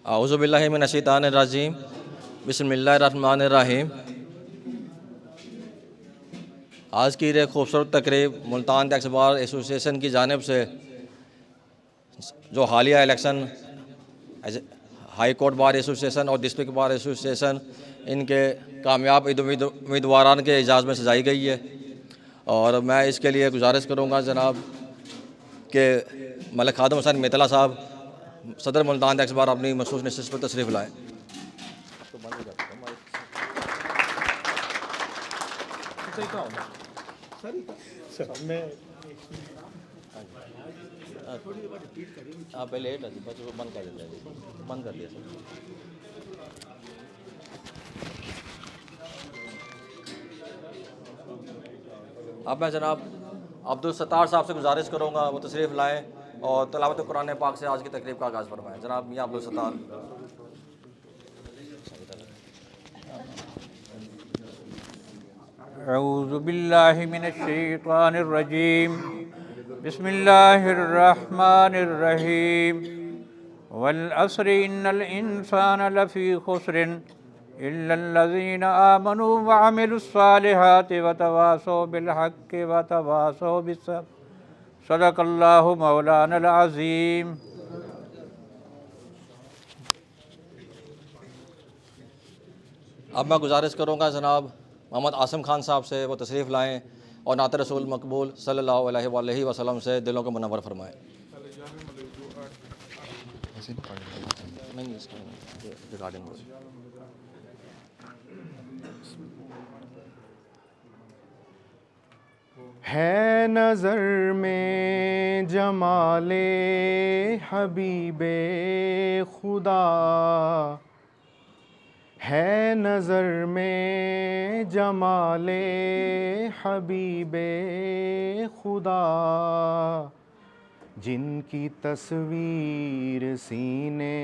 औज़ुबिल्लाहि मिनश्शैतानिर्रजीम बिस्मिल्लाहिर्रहमानिर्रहीम। आज की ये खूबसूरत तकरीब मुल्तान टैक्स बार एसोसिएशन की जानिब से जो हालिया election high court bar association और डिस्ट्रिक्ट बार एसोसिएशन इनके कामयाब उम्मीदवारान के एजाज़ में सजाई गई है। और मैं इसके लिए गुजारिश करूँगा जनाब कि मलिक खादम हुसैन मेतला साहब सदर मुल्तान टैक्स बार अपनी मखसूस नशिस्त पर तशरीफ़ लाएँ। आप पहले लेट बस वो बंद कर देते हैं, बंद कर दिया सर। अब मैं जनाब अब्दुल सत्तार साहब से गुजारिश करूँगा वो तशरीफ़ लाएँ और तिलावत कुरान पाक से आज की तकरीब का आगाज़ फरमाएँ। जनाब मियाँ अब्दुल सत्तार। औज़ु बिल्लाहि मिनश्शैतानिर्रजीम बिस्मिल्लाहिर्रहमानिर्रहीम वल अस्रि इन्नल इंसान लफ़ी खुस्रिन इल्लल्लज़ीना आमनू व अमिलुस्सालिहाति व तवासौ बिल हक़्क़ि व तवासौ बिस्सब्र सदक़ल्लाहु मौलानल अज़ीम। अब मैं गुजारिश करूँगा जनाब मोहम्मद आसिम खान साहब से वो तशरीफ़ लाएँ और नात रसूल मकबूल सल्लल्लाहु अलैहि वसल्लम से दिलों को मुनव्वर फरमाएँ। है नज़र में जमाले हबीबे खुदा, है नज़र में जमाले हबीबे खुदा, जिनकी तस्वीर सीने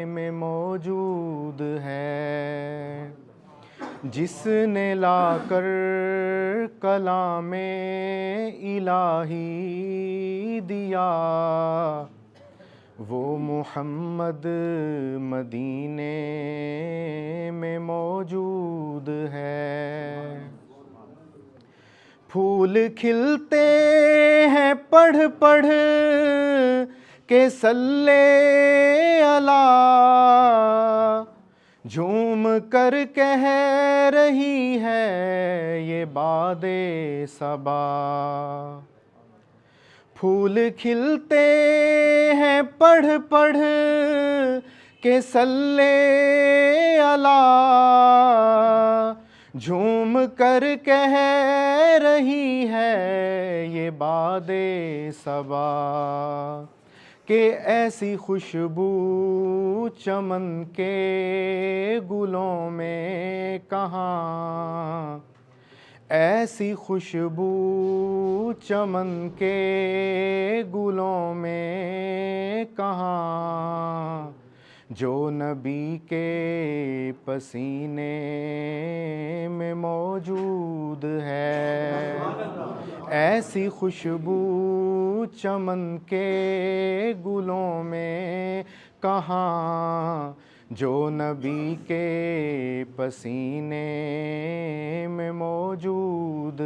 में मौजूद है, जिसने लाकर कलामे इलाही दिया, वो मुहम्मद मदीने में मौजूद है। फूल खिलते हैं पढ़ पढ़ के सल्ले अला, झूम कर कह रही है ये बादे सबा। फूल खिलते हैं पढ़ पढ़ के सल्ले अला, झूम कर कह रही है ये बादे सबा, कि ऐसी खुशबू चमन के गुलों में कहाँ, ऐसी खुशबू चमन के गुलों में कहाँ, जो नबी के पसीने में मौजूद है। ऐसी खुशबू चमन के गुलों में कहाँ, जो नबी के पसीने में मौजूद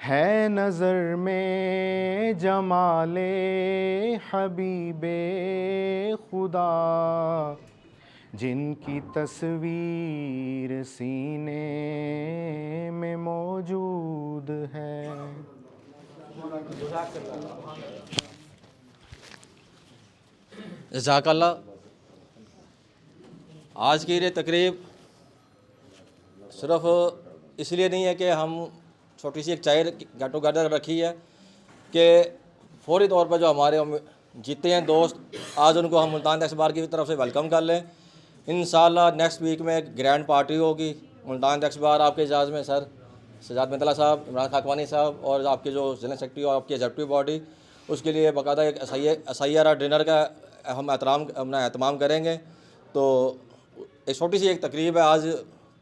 है नज़र में जमाले हबीबे खुदा, जिनकी तस्वीर सीने में मौजूद है। जज़ाकल्लाह। आज की ये तकरीब सिर्फ इसलिए नहीं है कि हम छोटी सी एक चाय गेट टुगेदर रखी है कि फौरी तौर पर जो हमारे जीते हैं दोस्त, आज उनको हम मुल्तान टैक्स बार की तरफ से वेलकम कर लें। इंशाअल्लाह नेक्स्ट वीक में एक ग्रैंड पार्टी होगी मुल्तान टैक्स बार आपके इजाज़ में। सर सजाद मेतला साहब, इमरान खाकवानी साहब और आपके जो जनरल सेक्रेटरी और आपकी एग्जीक्यूटिव बॉडी, उसके लिए बाकायदा एक असैयारा डिनर का हम अपना एहतमाम करेंगे। तो एक छोटी सी एक तकरीब है आज,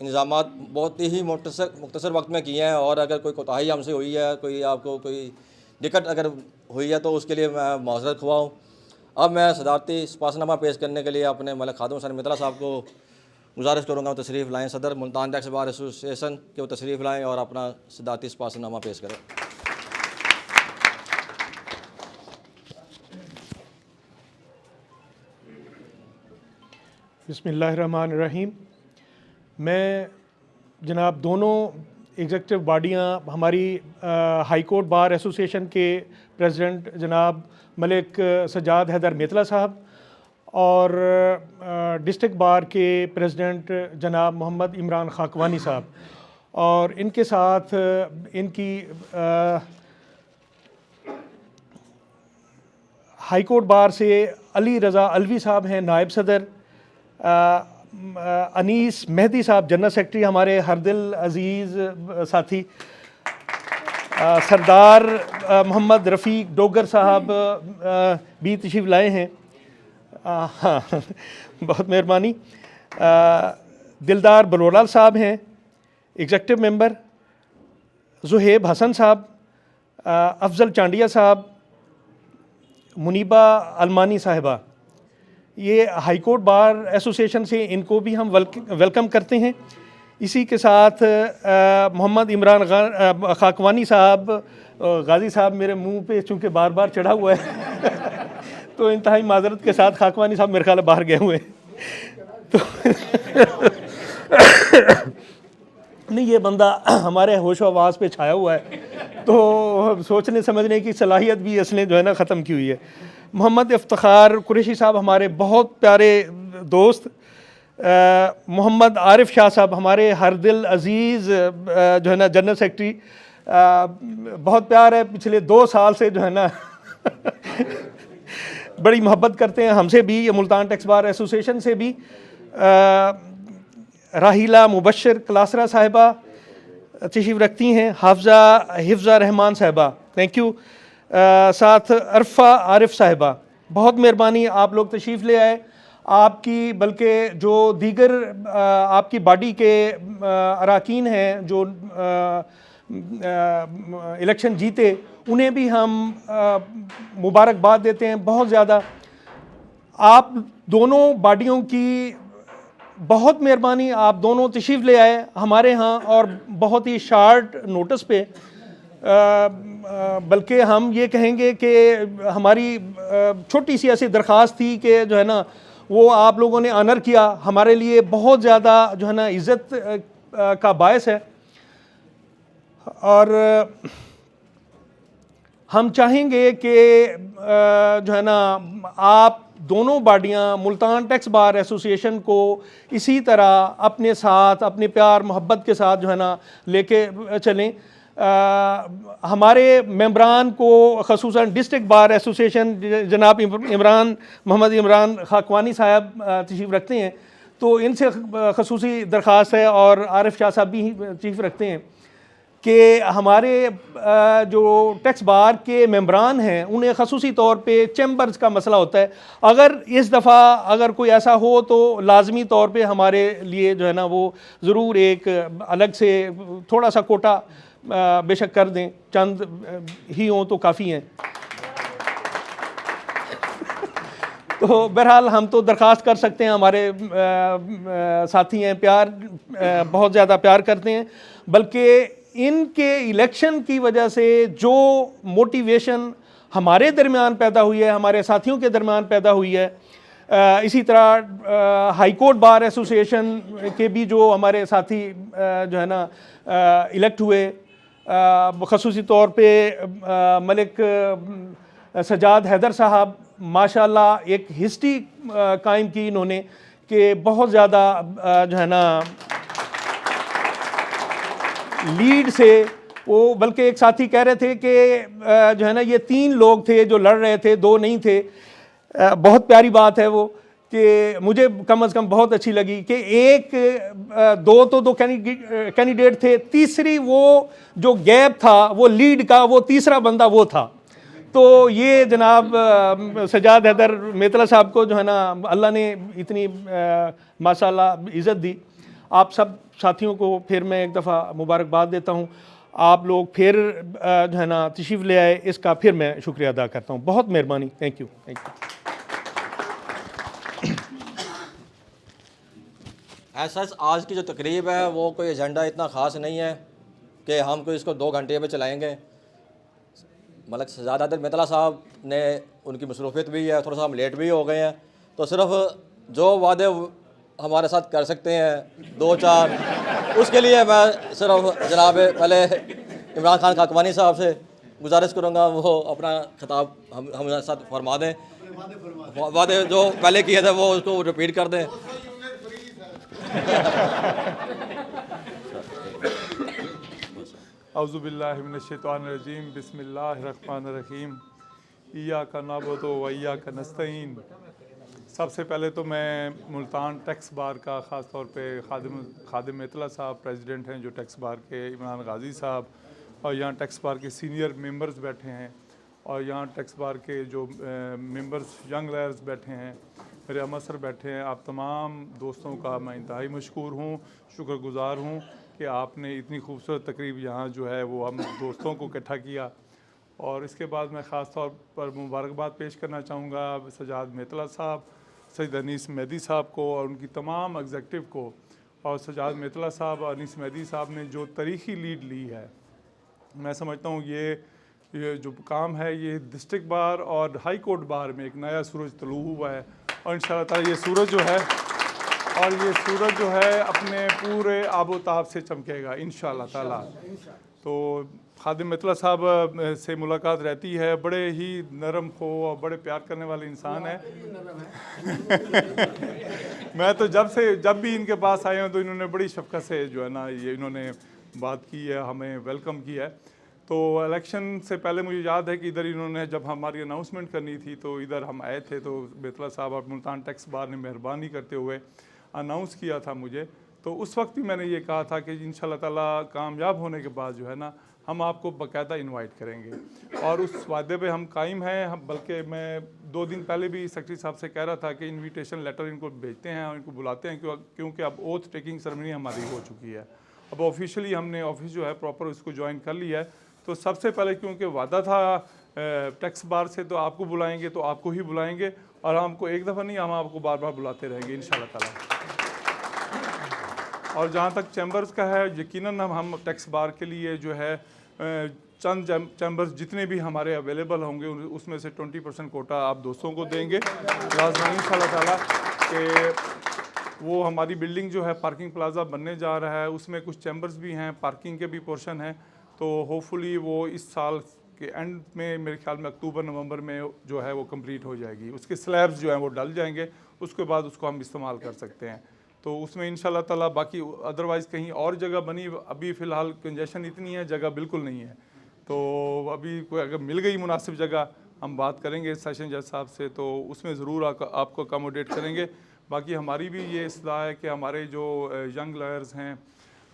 इंतज़ामात बहुत ही मुख्तसर वक्त में किए हैं और अगर कोई कोताही हमसे हुई है, कोई आपको कोई दिक्कत अगर हुई है तो उसके लिए मैं माज़रत ख्वाह हूँ। अब मैं सदारती स्पासनामा पेश करने के लिए अपने मलिक खादम हुसैन मितला साहब को गुजारिश करूँगा वो तशरीफ़ लाएँ। सदर मुल्तान टैक्स बार एसोसिएशन के वो तशरीफ़ लाएँ और अपना सदारती स्पासनामा पेश करें। बिस्मिल्लाहिर्रहमानिर्रहीम। मैं जनाब दोनों एग्ज़ेक्टिव बॉडियाँ हमारी हाई कोर्ट बार एसोसिएशन के प्रेसिडेंट जनाब मलिक सजाद हैदर मेतला साहब और डिस्ट्रिक्ट बार के प्रेसिडेंट जनाब मोहम्मद इमरान खाकवानी साहब और इनके साथ इनकी हाई कोर्ट बार से अली रज़ा अलवी साहब हैं नायब सदर, अनीस मेहदी साहब जनरल सेक्रेटरी हमारे हरदिल अज़ीज़ साथी, सरदार मोहम्मद रफ़ीक डोगर साहब भी तशरीफ़ लाए हैं। हाँ बहुत मेहरबानी। दिलदार बलोलाल साहब हैं एग्जेक्टिव मेंबर, ज़ुहेब हसन साहब, अफजल चांडिया साहब, मुनीबा अलमानी साहिबा, ये हाई कोर्ट बार एसोसिएशन से इनको भी हम वेलकम करते हैं। इसी के साथ मोहम्मद इमरान खाकवानी साहब, गाज़ी साहब मेरे मुंह पे चूँकि बार बार चढ़ा हुआ है तो इंतहाई माजरत के साथ खाकवानी साहब मेरे ख्याल है बाहर गए हुए हैं तो नहीं, ये बंदा हमारे होश आवाज़ पे छाया हुआ है तो सोचने समझने की सलाहियत भी इसने जो है ना ख़त्म की हुई है। मोहम्मद इफ्तिखार कुरैशी साहब हमारे बहुत प्यारे दोस्त, मोहम्मद आरिफ शाह साहब हमारे हरदिल अज़ीज़ जो है ना जनरल सेक्रेटरी, बहुत प्यार है, पिछले 2 साल से जो है ना बड़ी मोहब्बत करते हैं हमसे भी, ये मुल्तान टैक्स बार एसोसिएशन से भी। राहिला मुबशर क्लासरा साहिबा तशरीफ़ रखती हैं, हिफ्ज़ा रहमान साहिबा, थैंक यू। साथ अरफा आरिफ साहिबा, बहुत मेहरबानी, आप लोग तशरीफ़ ले आए। आपकी बल्कि जो दीगर आपकी बॉडी के अरकान हैं जो इलेक्शन जीते, उन्हें भी हम मुबारकबाद देते हैं बहुत ज़्यादा। आप दोनों बॉडियों की बहुत मेहरबानी, आप दोनों तशरीफ़ ले आए हमारे यहाँ और बहुत ही शार्ट नोटिस पे, बल्कि हम ये कहेंगे कि हमारी छोटी सी ऐसी दरख्वास्त थी कि जो है ना वो आप लोगों ने ऑनर किया, हमारे लिए बहुत ज़्यादा जो है ना इज़्ज़त का बायस है। और हम चाहेंगे कि जो है ना आप दोनों बॉडियाँ मुल्तान टैक्स बार एसोसिएशन को इसी तरह अपने साथ अपने प्यार मोहब्बत के साथ जो है ना लेके चलें। हमारे मेंबरान को ख़ुसूसन डिस्ट्रिक्ट बार एसोसिएशन जनाब मोहम्मद इमरान खाकवानी साहब तशरीफ़ रखते हैं, तो इनसे ख़ुसूसी दरख्वास्त है और आरिफ शाह साहब भी तशरीफ़ रखते हैं कि हमारे जो टैक्स बार के मेंबरान हैं उन्हें ख़ुसूसी तौर पे चैम्बर्स का मसला होता है। अगर इस दफ़ा अगर कोई ऐसा हो तो लाजमी तौर पे हमारे लिए जो है ना वो ज़रूर एक अलग से थोड़ा सा कोटा बेशक कर दें, चंद ही हों तो काफ़ी हैं तो बहरहाल हम तो दरख्वास्त कर सकते हैं, हमारे साथी हैं, प्यार बहुत ज़्यादा प्यार करते हैं, बल्कि इनके इलेक्शन की वजह से जो मोटिवेशन हमारे दरमियान पैदा हुई है, हमारे साथियों के दरमियान पैदा हुई है, इसी तरह हाई कोर्ट बार एसोसिएशन के भी जो हमारे साथी जो है ना इलेक्ट हुए, ख़ुसूसी तौर पे मलिक सजाद हैदर साहब माशाल्लाह एक हिस्ट्री कायम की इन्होंने कि बहुत ज़्यादा जो है ना लीड से वो, बल्कि एक साथी कह रहे थे कि जो है ना ये 3 लोग थे जो लड़ रहे थे, 2 नहीं थे। बहुत प्यारी बात है वो कि मुझे कम से कम बहुत अच्छी लगी कि दो कैंडिडेट थे, तीसरी वो जो गैप था वो लीड का, वो तीसरा बंदा वो था। तो ये जनाब सजाद हैदर मेतला साहब को जो है ना अल्लाह ने इतनी माशाल्लाह इज़्ज़त दी। आप सब साथियों को फिर मैं एक दफ़ा मुबारकबाद देता हूँ। आप लोग फिर जो है ना तशरीफ़ ले आए, इसका फिर मैं शुक्रिया अदा करता हूँ। बहुत मेहरबानी, थैंक यू। ऐसा आज की जो तकरीब है वो कोई एजेंडा इतना ख़ास नहीं है कि हम कोई इसको 2 घंटे में चलाएँगे। मलक शहजाद आदिल मितला साहब ने उनकी मसरूफियत भी है, थोड़ा सा हम लेट भी हो गए हैं, तो सिर्फ जो वादे हमारे साथ कर सकते हैं 2-4, उसके लिए मैं सिर्फ जनाब पहले इमरान खान काकवानी साहब से गुजारिश करूँगा वो अपना खिताब हमारे साथ फरमा दें, वादे जो पहले किए थे वो उसको रिपीट कर दें। औज़ुबिल्लाहिमिनश्शैतानिर्रजीम बिस्मिल्लाहिर्रहमानिर्रहीम इय्याका नअबुदु व इय्याका नस्तईन। सबसे पहले तो मैं मुल्तान टैक्स बार का ख़ास तौर पे खादिम मितला साहब प्रेसिडेंट हैं जो टैक्स बार के, इमरान गाजी साहब, और यहाँ टैक्स बार के सीनियर मेंबर्स बैठे हैं, और यहाँ टैक्स बार के जो मेंबर्स यंग लॉयर्स बैठे हैं, मेरे अमर सर बैठे हैं, आप तमाम दोस्तों का मैं इंतहाई मशकूर हूँ, शुक्रगुज़ार हूँ कि आपने इतनी खूबसूरत तकरीब यहाँ जो है वो हम दोस्तों को इकट्ठा किया। और इसके बाद मैं ख़ास तौर पर मुबारकबाद पेश करना चाहूँगा सजाद मितला साहब, सैयद अनीस मेहदी साहब को और उनकी तमाम एग्जेक्टिव को। और सजाद मितला साहब और अनीस मेहदी साहब ने जो तारीख़ी लीड ली है, मैं समझता हूँ ये जो काम है ये डिस्ट्रिक्ट बार और हाई कोर्ट बार में एक नया सूरज तलू हुआ है, और इंशाअल्लाह ताला ये सूरज जो है अपने पूरे आबोताब से चमकेगा इंशाअल्लाह ताला। तो खादिम मितला साहब से मुलाकात रहती है, बड़े ही नरम खो और बड़े प्यार करने वाले इंसान हैं। मैं तो जब भी इनके पास आए हूँ तो इन्होंने बड़ी शफ़क़त से जो है ना ये इन्होंने बात की है, हमें वेलकम किया है। तो इलेक्शन से पहले मुझे याद है कि इधर इन्होंने जब हमारी अनाउंसमेंट करनी थी तो इधर हम आए थे, तो मितला साहब और मुल्तान टैक्स बार ने मेहरबानी करते हुए अनाउंस किया था मुझे, तो उस वक्त भी मैंने ये कहा था कि इंशाअल्लाह ताला कामयाब होने के बाद जो है ना हम आपको बाकायदा इनवाइट करेंगे, और उस वादे पे हम कायम हैं। हम बल्कि मैं 2 दिन पहले भी सेक्रेटरी साहब से कह रहा था कि इनविटेशन लेटर इनको भेजते हैं और इनको बुलाते हैं, क्योंकि अब ओथ टेकिंग सेरेमनी हमारी हो चुकी है, अब ऑफिशियली हमने ऑफिस जो है प्रॉपर उसको ज्वाइन कर लिया है। तो सबसे पहले क्योंकि वादा था टैक्स बार से तो आपको बुलाएंगे, तो आपको ही बुलाएंगे, और हमको एक दफ़ा नहीं, हम आपको बार बार बुलाते रहेंगे इंशाअल्लाह ताला। और जहाँ तक चैम्बर्स का है, यकीनन हम टैक्स बार के लिए जो है चंद चैम्बर्स जितने भी हमारे अवेलेबल होंगे उसमें से 20% कोटा आप दोस्तों को देंगे लाज़मी इंशाअल्लाह ताला। कि वो हमारी बिल्डिंग जो है पार्किंग प्लाजा बनने जा रहा है, उसमें कुछ चैम्बर्स भी हैं, पार्किंग के भी पोर्शन हैं, तो होपफुली वो इस साल के एंड में मेरे ख्याल में अक्टूबर-नवंबर में जो है वो कंप्लीट हो जाएगी। उसके स्लैब्स जो हैं वो डल जाएंगे, उसके बाद उसको हम इस्तेमाल कर सकते हैं। तो उसमें इंशाल्लाह ताला बाकी अदरवाइज़ कहीं और जगह बनी, अभी फ़िलहाल कंजेशन इतनी है, जगह बिल्कुल नहीं है। तो अभी कोई अगर मिल गई मुनासिब जगह, हम बात करेंगे सेशन जज साहब से, तो उसमें ज़रूर आपको अकोमोडेट करेंगे। बाकी हमारी भी ये इस्लाह है कि हमारे जो यंग लॉयर्स हैं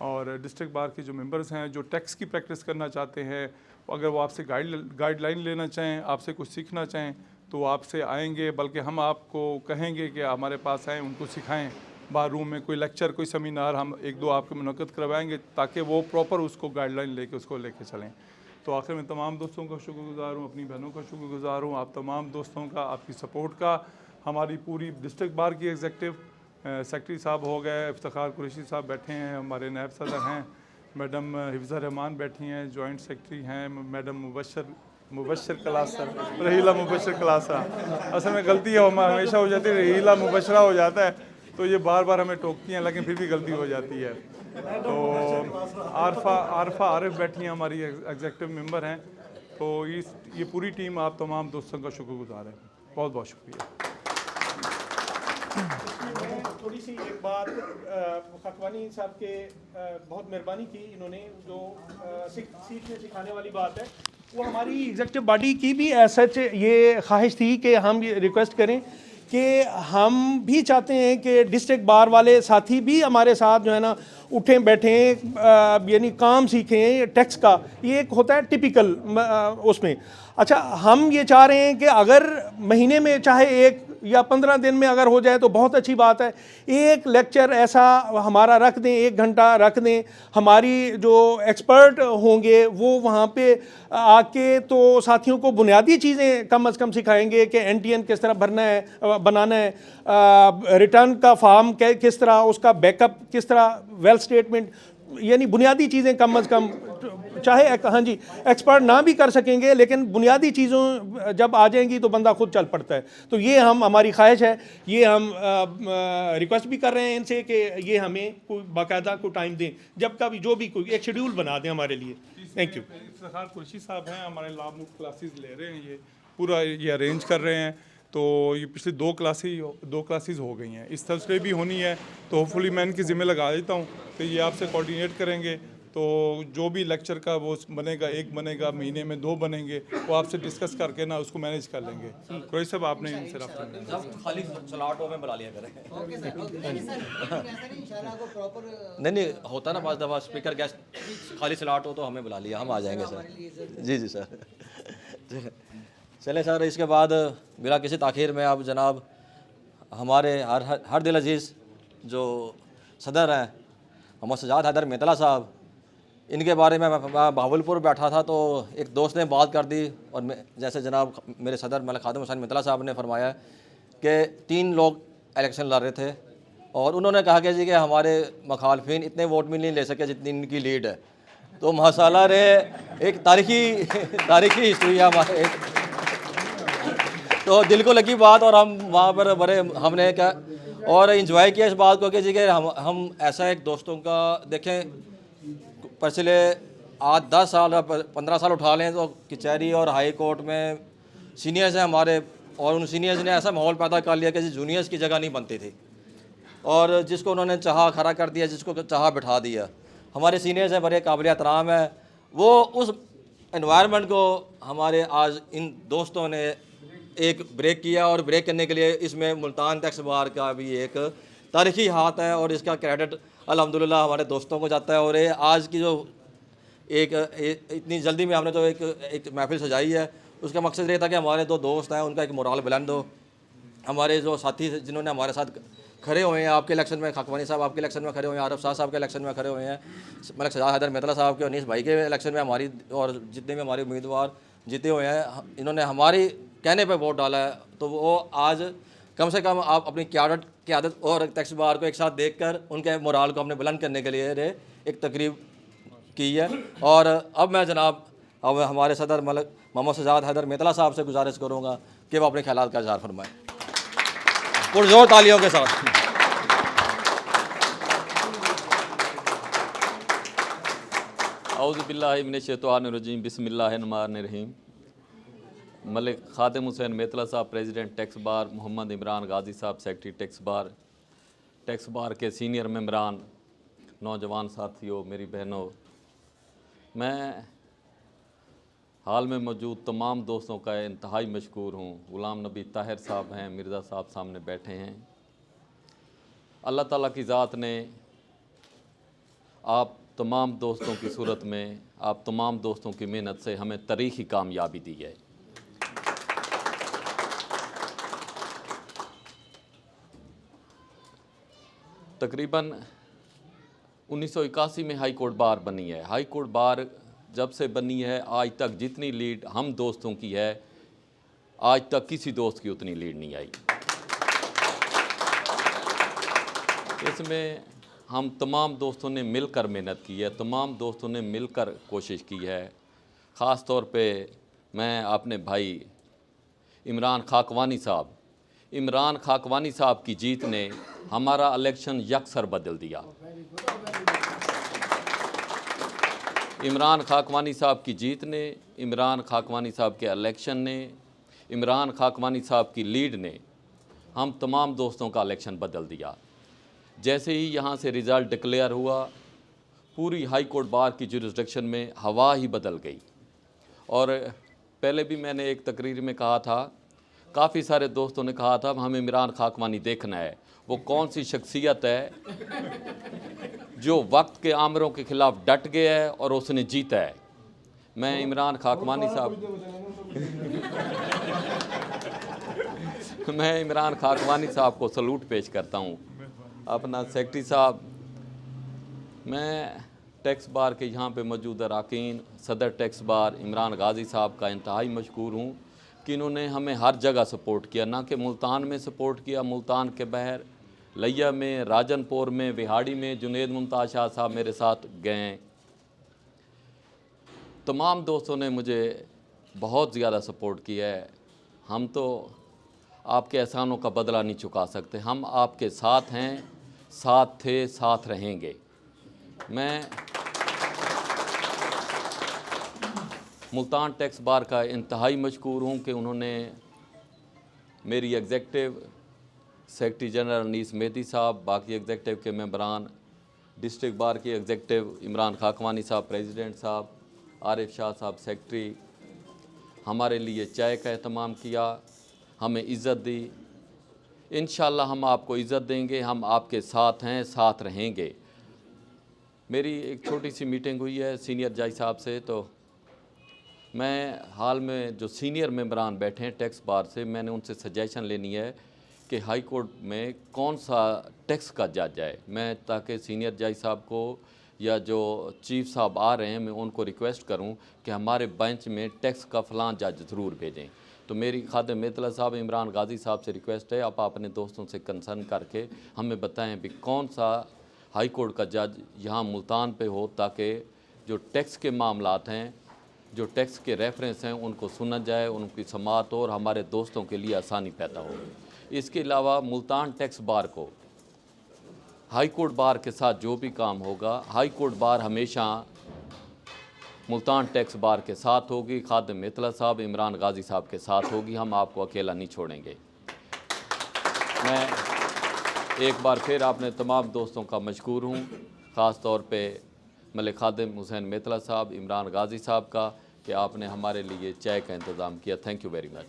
और डिस्ट्रिक्ट बार के जो मेंबर्स हैं जो टैक्स की प्रैक्टिस करना चाहते हैं, अगर वो आपसे गाइडलाइन लेना चाहें, आपसे कुछ सीखना चाहें, तो आपसे आएंगे, बल्कि हम आपको कहेंगे कि हमारे पास आएँ, उनको सिखाएँ। बार रूम में कोई लेक्चर, कोई सेमिनार हम 1-2 आपके मुनक़्क़िद करवाएंगे, ताकि वो प्रॉपर उसको गाइडलाइन लेके उसको लेके चलें। तो आखिर में तमाम दोस्तों का शुक्रगुज़ार हूँ, अपनी बहनों का शुक्रगुज़ार हूँ, आप तमाम दोस्तों का, आपकी सपोर्ट का। हमारी पूरी डिस्ट्रिक्ट बार की एग्जेक्टिव सेक्रेटरी साहब हो गए, इफ्तिखार कुरैशी साहब बैठे हैं, हमारे नायब सदर हैं, मैडम हिफ्ज़ा रहमान बैठी हैं, जॉइंट सेक्रेटरी हैं मैडम मुबशर कलासर, रहीला मुबशर कलासर। असल में गलती है हमेशा हो जाती है, रहीला मुबशरा हो जाता है, तो ये बार बार हमें टोकती हैं, लेकिन फिर भी गलती हो जाती है। तो आरफा आरिफ बैठी हैं, हमारी एग्जेक्टिव मेंबर हैं। तो ये पूरी टीम आप तमाम दोस्तों का शुक्रगुज़ार है, बहुत बहुत शुक्रिया। थोड़ी सी एक बात, खतवानी साहब के बहुत मेहरबानी की, इन्होंने जो सीखने सिखाने वाली बात है वो हमारी एग्जेक्टिव बॉडी की भी सच ये ख्वाहिश थी कि हम ये रिक्वेस्ट करें कि हम भी चाहते हैं कि डिस्ट्रिक्ट बार वाले साथी भी हमारे साथ जो है ना उठें बैठें, यानी काम सीखें टैक्स का। ये एक होता है टिपिकल उसमें। अच्छा, हम ये चाह रहे हैं कि अगर महीने में चाहे एक या 15 दिन में अगर हो जाए तो बहुत अच्छी बात है। एक लेक्चर ऐसा हमारा रख दें, 1 घंटा रख दें, हमारी जो एक्सपर्ट होंगे वो वहाँ पे आके तो साथियों को बुनियादी चीज़ें कम अज़ कम सिखाएंगे कि NTN किस तरह भरना है, बनाना है, रिटर्न का फॉर्म किस तरह, उसका बैकअप किस तरह, वेल स्टेटमेंट, यानी बुनियादी चीज़ें कम अज़ कम, चाहे हाँ जी एक्सपर्ट ना भी कर सकेंगे लेकिन बुनियादी चीज़ों जब आ जाएंगी तो बंदा खुद चल पड़ता है। तो ये हमारी ख्वाहिश है, ये हम रिक्वेस्ट भी कर रहे हैं इनसे कि ये हमें कोई बाकायदा को टाइम दें, जब का भी जो भी कोई एक शेड्यूल बना दें हमारे लिए। Thank you. इफ्तिखार कुरैशी साहब हैं हमारे लॉ मूव क्लासेस ले रहे हैं, ये पूरा ये अरेंज कर रहे हैं। तो ये पिछली 2 क्लासेस हो गई हैं, इस थर्सडे भी होनी है। तो होपफुली मैं इनकी ज़िम्मे लगा देता हूँ तो ये आपसे कोऑर्डिनेट करेंगे। तो जो भी लेक्चर का वो बनेगा, 1 बनेगा, महीने में 2 बनेंगे, वो आपसे डिस्कस करके ना उसको मैनेज कर लेंगे। कुरैशी साहब आपने इनसे रब्ता करना है। खाली स्लॉटों में बुला लिया करें। नहीं होता ना पाँच दफ़ा स्पीकर गेस्ट खाली स्लॉट हो तो हमें बुला लिया, हम आ जाएंगे सर। जी सर। चले सर, इसके बाद बिना किसी ताख़ीर में अब जनाब हमारे हर दिल अजीज़ जो सदर हैं मोहम्मद सजाद हैदर मेतला साहब, इनके बारे में मैं बहावलपुर बैठा था तो एक दोस्त ने बात कर दी और जैसे जनाब मेरे सदर मलिक खादिम हुसैन मेतला साहब ने फरमाया कि 3 लोग इलेक्शन लड़ रहे थे और उन्होंने कहा कि जी कि हमारे मुखालफिन इतने वोट भी नहीं ले सके जितनी इनकी लीड है। तो माशाल्लाह रे एक तारीखी हिस्ट्री है हमारे, तो दिल को लगी बात और हम वहाँ पर बड़े हमने क्या और इन्जॉय किया इस बात को कि जी कि हम ऐसा एक दोस्तों का देखें, पिछले 8-10 साल 15 साल उठा लें तो कचहरी और हाई कोर्ट में सीनियर्स हैं हमारे, और उन सीनियर्स ने ऐसा माहौल पैदा कर लिया कि जी जूनियर्स की जगह नहीं बनती थी और जिसको उन्होंने चाहा खड़ा कर दिया, जिसको चाहा बिठा दिया। हमारे सीनियर्स हैं, बड़े काबिल एहतराम है, वो उस एनवायरनमेंट को हमारे आज इन दोस्तों ने एक ब्रेक किया और ब्रेक करने के लिए इसमें मुल्तान टैक्स बार का भी एक तारीखी हाथ है और इसका क्रेडिट अल्हम्दुलिल्लाह हमारे दोस्तों को जाता है। और ये आज की जो एक इतनी जल्दी में हमने जो एक महफिल सजाई है उसका मकसद ये था कि हमारे 2 दोस्त हैं उनका एक मोराल बुलंद हो। हमारे जो साथी जिन्होंने हमारे साथ खड़े हुए हैं, आपके इलेक्शन में खाकवानी साहब आपके इलेक्शन में खड़े हुए हैं, आरफ साहब के इलेक्शन में खड़े हुए हैं, मलिक सजाद हैदर मेतला साहब के, अनीस भाई के इलेक्शन में हमारी और जितने भी हमारे उम्मीदवार जीते हुए हैं, इन्होंने हमारी कहने पे वोट डाला है। तो वो आज कम से कम आप अपनी क़यादत और टैक्स बार को एक साथ देखकर उनके मोराल को हमने बुलंद करने के लिए एक तकरीब की है। और अब मैं जनाब अब हमारे सदर मलिक मोहम्मद सजाद हैदर मेतला साहब से गुजारिश करूँगा कि वो अपने ख्यालात का इज़हार फरमाएँ पुरजोर तालियों के साथ। औज़ु बिल्लाहि मिनश्शैतानिर्रजीम, बिस्मिल्लाहिर्रहमानिर्रहीम। मलिक खादिम हुसैन मेतला साहब president tax bar, Mohammad Imran Ghazi साहब सेक्रेटरी टैक्स बार के सीनियर मेंबरान, नौजवान साथियों, मेरी बहनों, मैं हाल में मौजूद तमाम दोस्तों का इंतहाई मशकूर हूँ। ग़ुलाम नबी ताहिर साहब हैं, मिर्ज़ा साहब सामने बैठे हैं। अल्लाह ताला की ज़ात ने आप तमाम दोस्तों की सूरत में, आप तमाम दोस्तों की मेहनत से हमें तारीख़ी कामयाबी दी है। तकरीबन 1981 में हाई कोर्ट बार बनी है। हाई कोर्ट बार जब से बनी है आज तक जितनी लीड हम दोस्तों की है, आज तक किसी दोस्त की उतनी लीड नहीं आई। इसमें हम तमाम दोस्तों ने मिलकर मेहनत की है, तमाम दोस्तों ने मिलकर कोशिश की है। ख़ास तौर पे मैं अपने भाई इमरान खाकवानी साहब की जीत ने हमारा इलेक्शन यकसर बदल दिया। इमरान खाकवानी साहब की जीत ने, इमरान खाकवानी साहब के इलेक्शन ने, इमरान खाकवानी साहब की लीड ने हम तमाम दोस्तों का इलेक्शन बदल दिया। जैसे ही यहाँ से रिज़ल्ट डिक्लेयर हुआ, पूरी हाई कोर्ट बार की जुरिस्डिक्शन में हवा ही बदल गई। और पहले भी मैंने एक तकरीर में कहा था, काफ़ी सारे दोस्तों ने कहा था हमें इमरान खाकवानी देखना है, वो कौन सी शख्सियत है जो वक्त के आमरों के ख़िलाफ़ डट गया है और उसने जीता है। मैं इमरान खाकवानी साहब मैं इमरान खाकवानी साहब को सलूट पेश करता हूँ। अपना सेक्रेटरी साहब, मैं टैक्स बार के यहाँ पे मौजूद अरकान, सदर टैक्स बार इमरान गाजी साहब का इंतहाई मशकूर हूँ कि इन्होंने हमें हर जगह सपोर्ट किया, ना कि मुल्तान में सपोर्ट किया, मुल्तान के बाहर लिया में, राजनपुर में, विहाड़ी में जुनेद मुमताज़ शाह साहब मेरे साथ गए। तमाम दोस्तों ने मुझे बहुत ज़्यादा सपोर्ट किया है। हम तो आपके एहसानों का बदला नहीं चुका सकते। हम आपके साथ हैं, साथ थे, साथ रहेंगे। मैं मुल्तान टैक्स बार का इंतहाई मशकूर हूँ कि उन्होंने मेरी executive secretary general Anees Mehdi sahab, बाकी एग्जेक्टिव के मेंबरान, डिस्ट्रिक्ट बार के एग्जेक्टिव इमरान खाकवानी साहब प्रेसिडेंट साहब, आरिफ शाह साहब सेक्रेटरी, हमारे लिए चाय का एहतमाम किया, हमें इज़्ज़त दी। इंशाअल्लाह हम आपको इज़्ज़त देंगे, हम आपके साथ हैं, साथ रहेंगे। मेरी एक छोटी सी मीटिंग हुई है सीनियर जज साहब से, तो मैं हाल में जो सीनियर मेंबरान बैठे हैं टैक्स बार से, मैंने उनसे सजेशन लेनी है कि हाई कोर्ट में कौन सा टैक्स का जज है। मैं ताकि सीनियर जज साहब को या जो चीफ साहब आ रहे हैं, मैं उनको रिक्वेस्ट करूं कि हमारे बेंच में टैक्स का फ़लाँ जज ज़रूर भेजें। तो मेरी खादिम मेतला साहब, इमरान गाजी साहब से रिक्वेस्ट है, आप अपने दोस्तों से कंसर्न करके हमें बताएं भी कौन सा हाई कोर्ट का जज यहाँ मुल्तान पे हो, ताकि जो टैक्स के मामलात हैं, जो टैक्स के रेफरेंस हैं, उनको सुना जाए, उनकी समाअत हो और हमारे दोस्तों के लिए आसानी पैदा हो। इसके अलावा मुल्तान टैक्स बार को हाई कोर्ट बार के साथ जो भी काम होगा, हाई कोर्ट बार हमेशा मुल्तान टैक्स बार के साथ होगी, खादिम मेतला साहब, इमरान गाजी साहब के साथ होगी। हम आपको अकेला नहीं छोड़ेंगे। मैं एक बार फिर आपने तमाम दोस्तों का मशकूर हूँ, ख़ास तौर पे मलिक खादिम हुसैन मेतला साहब, इमरान गाजी साहब का, कि आपने हमारे लिए चाय का इंतज़ाम किया। Thank you very much.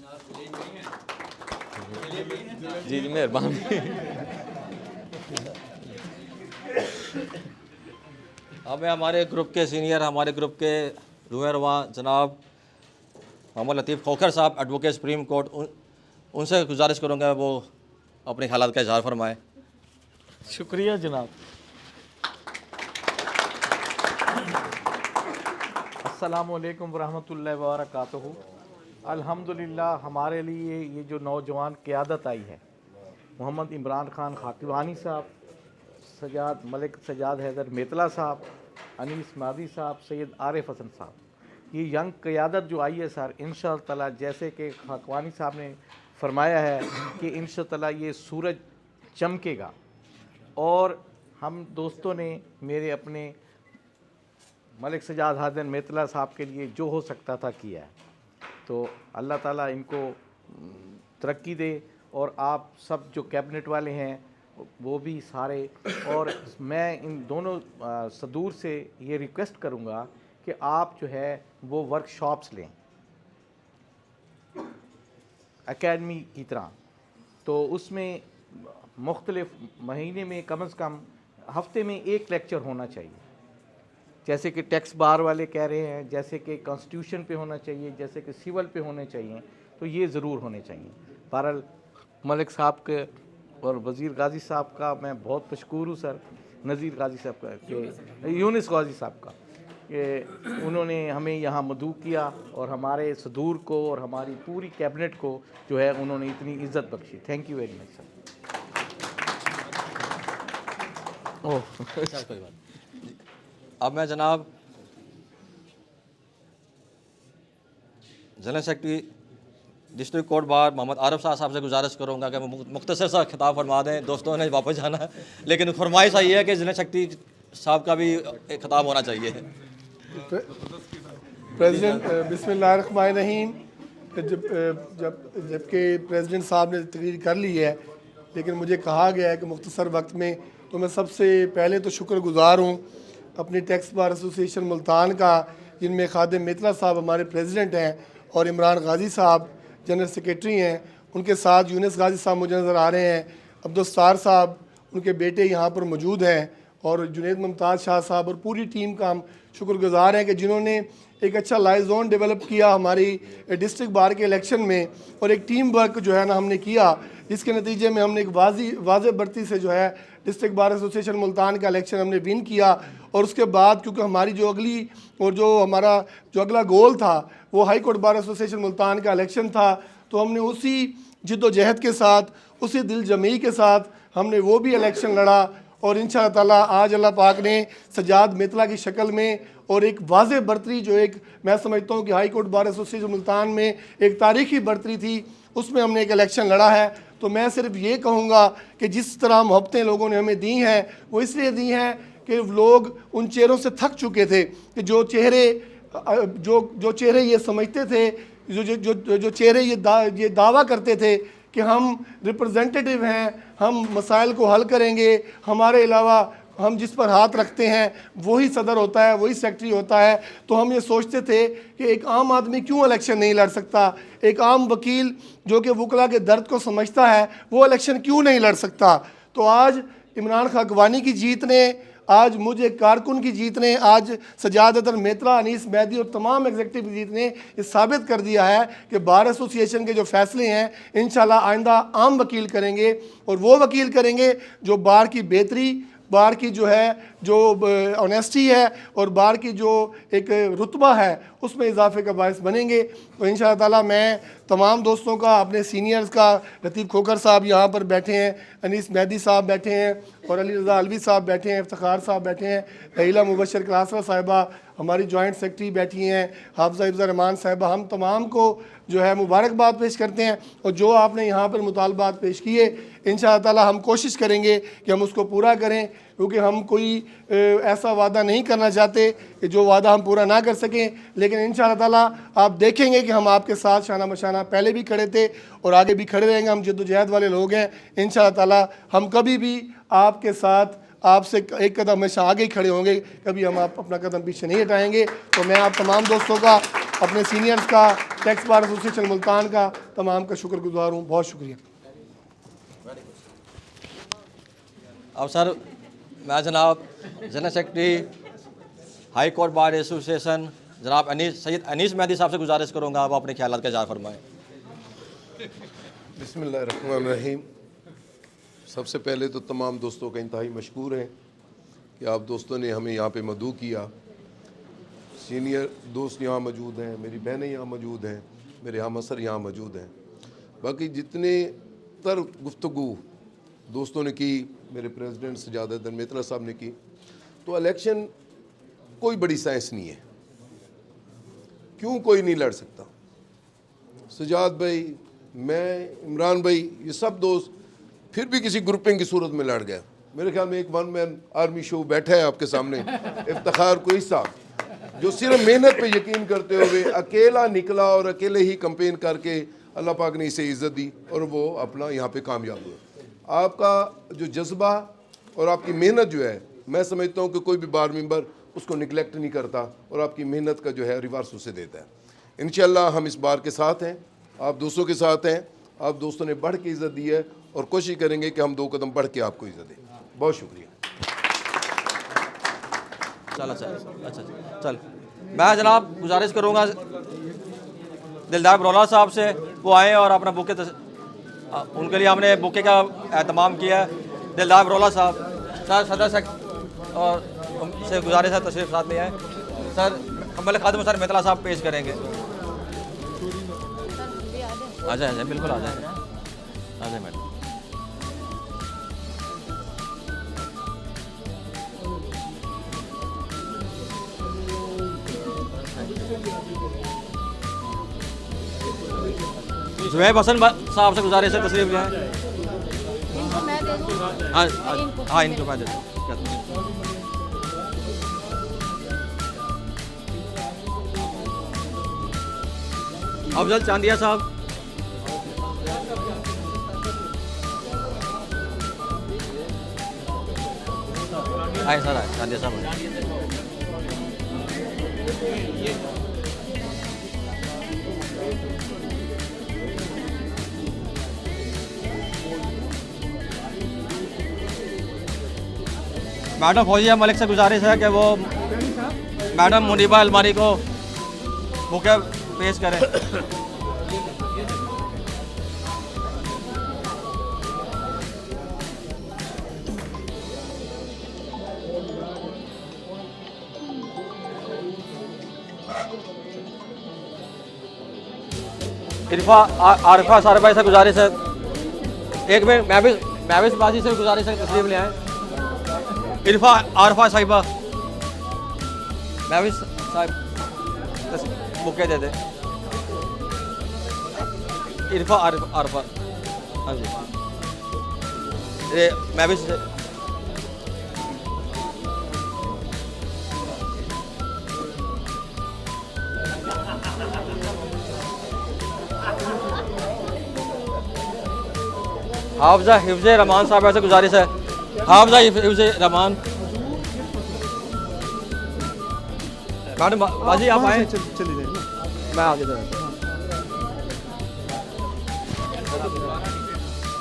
जी जी, मेहरबानी। अब मैं हमारे ग्रुप के सीनियर, हमारे ग्रुप के रुआ जनाब मोहम्मद लतीफ़ खोखर साहब, एडवोकेट सुप्रीम कोर्ट, उनसे गुजारिश करूँगा वो अपने हालात का इजहार फरमाए। शुक्रिया जनाब। अस्सलामुअलैकुम वरहमतुल्लाहि वबरकातुहू। अल्हम्दुलिल्लाह, हमारे लिए ये जो नौजवान क़यादत आई है, मोहम्मद इमरान खान खाकवानी साहब, सजाद मलिक सजाद हैदर मेतला साहब, अनीस मादी साहब, सैयद आरिफ हसन साहब, ये यंग क़यादत जो आई है सर, इंशाअल्लाह ताला जैसे कि खाकवानी साहब ने फरमाया है कि इंशाअल्लाह ताला ये सूरज चमकेगा। और हम दोस्तों ने मेरे अपने मलिक सजाद हैदर मेतला साहब के लिए जो हो सकता था किया है। तो अल्लाह ताला इनको तरक्की दे, और आप सब जो कैबिनेट वाले हैं वो भी सारे। और मैं इन दोनों सदूर से ये रिक्वेस्ट करूँगा कि आप जो है वो वर्कशॉप्स लें एकेडमी की तरह। तो उसमें मुख्तलिफ महीने में कम से कम हफ्ते में एक लेक्चर होना चाहिए, जैसे कि टैक्स बार वाले कह रहे हैं, जैसे कि कॉन्स्टिट्यूशन पे होना चाहिए, जैसे कि सिविल पे होने चाहिए। तो ये ज़रूर होने चाहिए। बहरहाल मलिक साहब के और वज़ीर गाजी साहब का मैं बहुत मशकूर हूँ सर, नज़ीर गाजी साहब का, कि यूनिस गाजी साहब का, कि उन्होंने हमें यहाँ मदऊ किया और हमारे सदूर को और हमारी पूरी कैबिनेट को जो है उन्होंने इतनी इज़्ज़त बख्शी। Thank you very much sir. Oh कोई बात। अब मैं जनाब general secretary district court bar Mohammad Arif साहब से गुजारिश करूँगा कि वो मुख्तसर सा खिताब फरमा दें। दोस्तों ने वापस जाना है, लेकिन फरमाइश आई है कि जनरल सेक्रेटरी साहब का भी एक खिताब होना चाहिए। प्रेसिडेंट बिस्मिल्लाहिर्रहमानिर्रहीम। जबकि प्रेसिडेंट साहब ने तकरीर कर ली है, लेकिन मुझे कहा गया है कि मुख्तसर वक्त में, तो मैं सबसे पहले तो शुक्रगुज़ार हूँ अपनी टैक्स बार एसोसिएशन मुल्तान का, जिनमें खादिम मेतला साहब हमारे प्रेसिडेंट हैं और इमरान गाजी साहब जनरल सेक्रेटरी हैं। उनके साथ यूनिस गाजी साहब मुझे नज़र आ रहे हैं, अब्दुस्तार साहब उनके बेटे यहाँ पर मौजूद हैं, और जुनेद मुमताज़ शाह साहब और पूरी टीम का हम शुक्रगुज़ार हैं कि जिन्होंने एक अच्छा लाइजोन डेवलप किया हमारी डिस्ट्रिक्ट बार के इलेक्शन में, और एक टीम वर्क जो है ना हमने किया, जिसके नतीजे में हमने एक वाज़े बढ़ती से जो है डिस्ट्रिक्ट बार एसोसिएशन मुल्तान का इलेक्शन हमने विन किया। और उसके बाद क्योंकि हमारी जो अगली और जो हमारा जो अगला गोल था वो high court bar association Multan का इलेक्शन था, तो हमने उसी जिद्दोजहद के साथ, उसी दिल जमी के साथ हमने वो भी इलेक्शन लड़ा। और इंशाअल्लाह ताला आज अल्लाह पाक ने सजाद मितला की शक्ल में और एक वाज़े बरतरी, जो एक मैं समझता हूँ कि high court bar association Multan में एक तारीखी बरतरी थी, उसमें हमने एक इलेक्शन लड़ा है। तो मैं सिर्फ ये कहूँगा कि जिस तरह मोहब्बतें लोगों ने हमें दी हैं वो इसलिए दी हैं कि लोग उन चेहरों से थक चुके थे कि जो चेहरे ये समझते थे, जो चेहरे ये दावा करते थे कि हम रिप्रेजेंटेटिव हैं, हम मसाइल को हल करेंगे, हमारे अलावा हम जिस पर हाथ रखते हैं वही सदर होता है, वही सेक्रेटरी होता है। तो हम ये सोचते थे कि एक आम आदमी क्यों इलेक्शन नहीं लड़ सकता, एक आम वकील जो कि वकला के दर्द को समझता है वो इलेक्शन क्यों नहीं लड़ सकता। तो आज इमरान खाकवानी की जीत ने, आज मुझे कारकुन की जीत ने, आज सजाद मेतला, अनीस मैदी और तमाम एग्जीक्यूटिव की जीत ने ये साबित कर दिया है कि बार एसोसिएशन के जो फैसले हैं इंशाल्लाह आइंदा आम वकील करेंगे, और वो वकील करेंगे जो बार की बेहतरी, बार की जो है जो ऑनेस्टी है और बार की जो एक रुतबा है उसमें इजाफे का बायस बनेंगे। तो इंशाअल्लाह ताला मैं तमाम दोस्तों का, अपने सीनियर्स का, लतीफ़ खोखर साहब यहाँ पर बैठे हैं, अनीस मैदी साहब बैठे हैं और अली रज़ा अलवी साहब बैठे हैं, इफ्तिखार साहब बैठे हैं, रहीला मुबशर क्लासरा साहिबा हमारी जॉइंट सेक्रेटरी बैठी हैं, हाफ़िज़ा हिफ्ज़ा रहमान साहिबा, हम तमाम को जो है मुबारकबाद पेश करते हैं। और जो आपने यहाँ पर मुतालबात पेश किए इंशाअल्लाह ताला हम कोशिश करेंगे कि हम उसको पूरा करें, क्योंकि हम कोई ऐसा वादा नहीं करना चाहते कि जो वादा हम पूरा ना कर सकें। लेकिन इंशाअल्लाह ताला आप देखेंगे कि हम आपके साथ शाना मशाना पहले भी खड़े थे और आगे भी खड़े रहेंगे। हम जद्दोजहद वाले लोग हैं। इंशाअल्लाह ताला हम कभी भी आपके साथ, आपसे एक कदम हमेशा आगे ही खड़े होंगे, कभी हम आप अपना कदम पीछे नहीं हटाएंगे। तो मैं आप तमाम दोस्तों का, अपने सीनियर्स का, टैक्स बार एसोसिएशन मुल्तान का तमाम का शुक्रगुजार हूँ। बहुत शुक्रिया। अब सर मैं जनाब general secretary high court bar association जनाब सैयद अनीस मैदी साहब से गुजारिश करूँगा आप अपने ख्यालात का इज़हार फरमाएँ। बिस्मिल्लाहिर्रहमानिर्रहीम। सबसे पहले तो तमाम दोस्तों का इंतहाई मशकूर हैं कि आप दोस्तों ने हमें यहाँ पे मदऊ किया। सीनियर दोस्त यहाँ मौजूद हैं, मेरी बहनें यहाँ मौजूद हैं, मेरे हम असर यहाँ मौजूद हैं, बाकी जितने तर गुफ्तगू दोस्तों ने की, मेरे प्रेसिडेंट सजाद मेतला साहब ने की। तो इलेक्शन कोई बड़ी साइंस नहीं है, क्यों कोई नहीं लड़ सकता। सजाद भाई, मैं, इमरान भाई, ये सब दोस्त फिर भी किसी ग्रुपिंग की सूरत में लड़ गया। मेरे ख्याल में एक वन मैन आर्मी शो बैठा है आपके सामने, इफ्तिखार कोई साहब, जो सिर्फ मेहनत पे यकीन करते हुए अकेला निकला और अकेले ही कंपेन करके अल्लाह पाक ने इसे इज़्ज़त दी और वो अपना यहाँ पे कामयाब हुआ। आपका जो जज्बा और आपकी मेहनत जो है, मैं समझता हूँ कि कोई भी बार मेंबर उसको निगलेक्ट नहीं करता और आपकी मेहनत का जो है रिवार्स उसे देता है। इंशाअल्लाह हम इस बार के साथ हैं, आप दोस्तों के साथ हैं। आप दोस्तों ने बढ़ के इज़्ज़त दी है और कोशिश करेंगे कि हम 2 कदम बढ़ के आपको इज़्ज़त दें। बहुत शुक्रिया। चलो अच्छा चल मैं जनाब गुजारिश करूँगा दिलदार बरौला साहब से, वो आए और अपना बुके उनके लिए हमने बुके का एहतमाम किया है। दिलदार बरौला साहब सर सदर सेक्रेटरी और उनसे गुजारिश है तशरीफ साथ में आए। सर कमल खादिम सर मेतला साहब पेश करेंगे। आ जाए बिल्कुल आ जाए मैडम। जुहैब हसन साहब से गुजारिश है तशरीफ ले आए। हाँ इनको मैं देता हूँ। अफजल चांदिया साहब, आए सर आए चांदिया साहब। मैडम फौजिया मलिक से गुजारिश है कि वो मैडम मुनीबा अलमारी को बुके पेश करें। इरफा आरिफा सारे भाई से गुजारिश है, एक मिनट महविश बाजी से गुजारिश है तस्लीम ले आए। इरफा आरिफा साहिबा, महविश साहिब बुके दे दे। इरफा आरिफा, हाँ जी, ये महविश से हाफजा हिफ्ज़े रहमान साहब ऐसे गुजारिश है। हाफजा हिफ्ज़े रहमान, मैडम बाजी आप आए, चलिए मैं आगे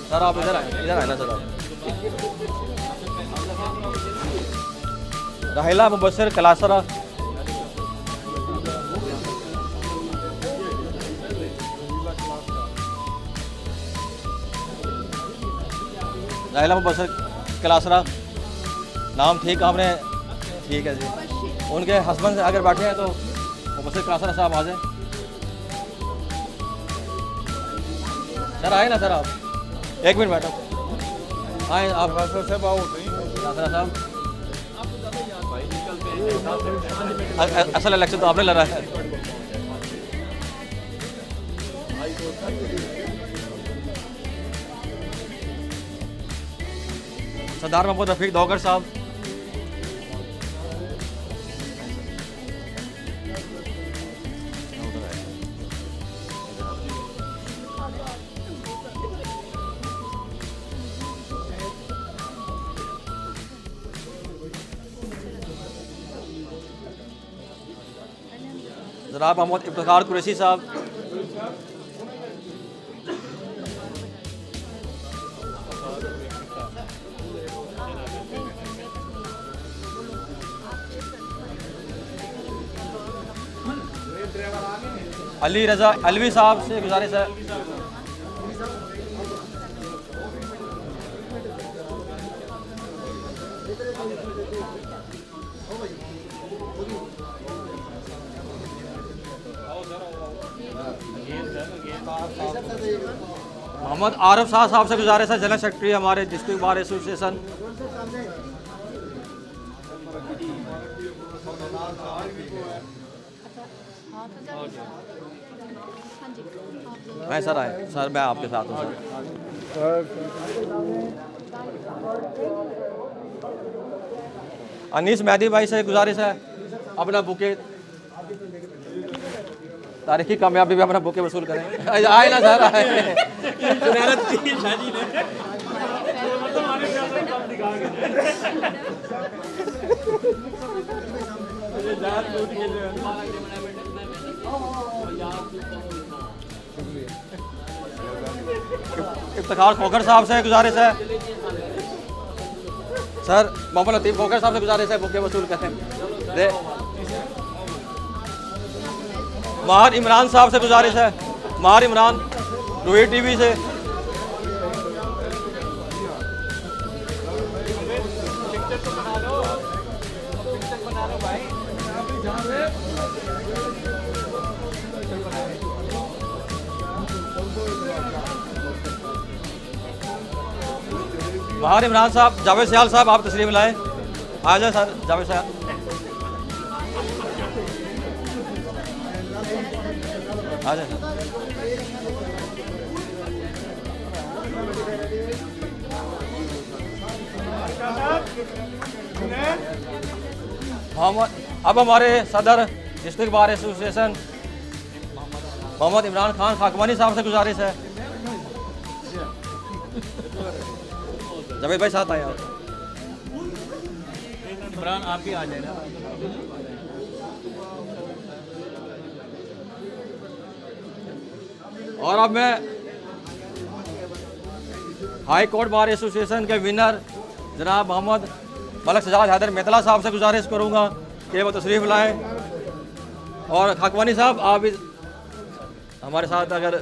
सर आप इधर आए ना सर। आप राहिला मुबस्सिर कलासरा, राहिला मुबस्सिर कलासरा, नाम ठीक आपने, ठीक है जी। उनके हस्बैंड अगर बैठे हैं तो मुबस्सिर कलासरा साहब आ जाए। सर आए ना सर, आप एक मिनट बैठो, आए आप कलासरा साहब। असल इलेक्शन तो आपने लड़ा है। सरदार मोहम्मद रफीक दौगर साहब, जनाब मोहम्मद इफ्तिखार कुरैशी साहब, अली रज़ा अलवी साहब से गुजारिश है। मोहम्मद आरिफ साहब से गुजारिश है, जनरल सेक्रेटरी हमारे डिस्ट्रिक्ट बार एसोसिएशन। मैं सर आए सर, मैं आपके साथ हूँ सर। अनीस मेहदी भाई से गुजारिश है, अपना बुके तारीखी कामयाबी भी अपना बुके वसूल करें। आए ना सर, आए। इफ्तिखार खोखर साहब से गुजारिश है सर, मोहम्मद लतीफ़ खोखर साहब से गुजारिश है बुके वसूल करें। माहर इमरान साहब से गुजारिश है, माहर इमरान रोही टीवी से। माहर इमरान साहब, जावेद सियाल साहब आप तस्लीम लाएं, आ जाए सर जावेद सियाल, आ जाए सर। अब हमारे सदर district bar association Mohammad Imran Khan Khakwani sahab से गुजारिश है। जावेद भाई साथ आए आप। इमरान आप भी आ जाए ना। और अब मैं हाई कोर्ट बार एसोसिएशन के विनर जनाब मोहम्मद मलक सजाद हैदर मेतला साहब से गुजारिश करूंगा कि वो तशरीफ़ लाएं। और खाकवानी साहब आप भी हमारे साथ अगर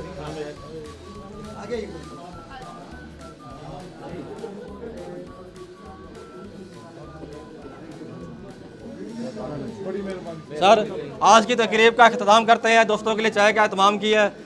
सर आज की तकरीब का अख्ताम करते हैं। दोस्तों के लिए चाय का एहतमाम किया है।